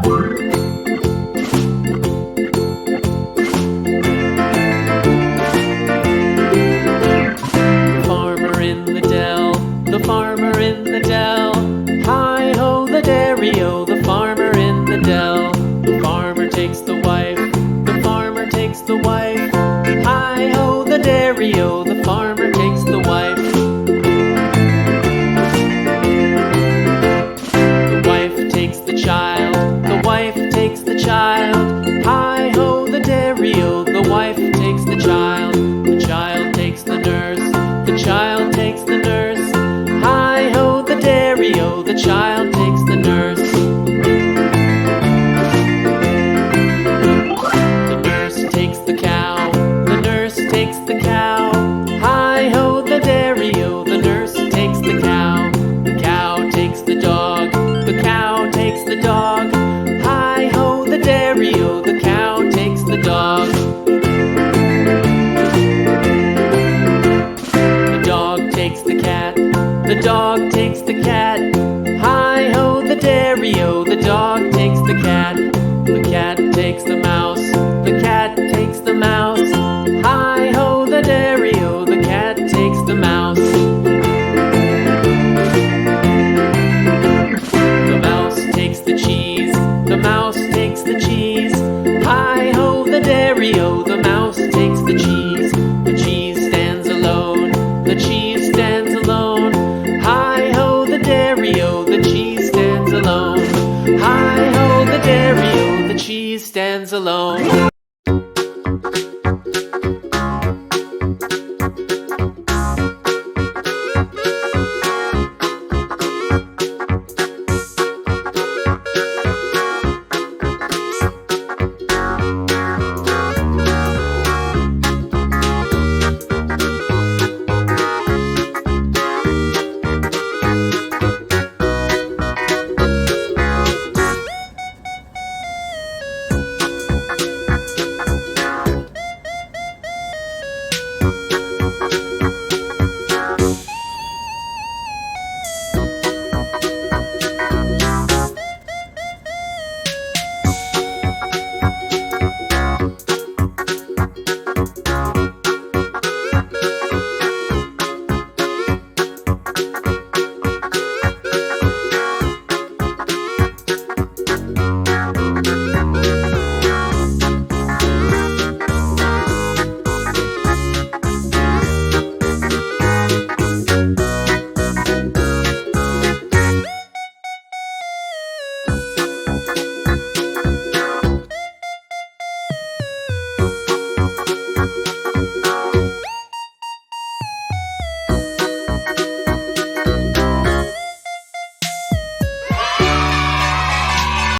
The farmer in the dell. Hi-ho, the dairy-o, the farmer in the dell. The farmer takes the wife, the farmer takes the wife. Hi-ho, the dairy-o, the farmer takes the wife. The wife takes the child, the wife takes the child. Hi-ho, the dairy-o, the wife takes the child. The child takes the nurse, the child takes the nurse. Hi-ho, the dairy-o, the child takes the nurse. The nurse takes the cow, the nurse takes the cow. Hi-ho, the dairy-o, the nurse takes the cow. The cow takes the dog, the cow takes the dog. Hi-ho, the dairy-o, the cow takes the dog. The dog takes the cat, the dog takes the cat. Hi-ho, the dairy-o, the dog takes the cat. The cat takes the mouse, the cat takes the mouse. Hi-ho, the dairy-o, the cat takes the mouse. The mouse takes the cheese, the mouse takes the cheese. Hi-ho, the dairy-o, the mouse takes the cheese. The cheese stands alone, the cheese stands alone. Hi-ho, the dairy-o, the cheese stands alone. Hi-ho, the dairy-o, the cheese stands alone.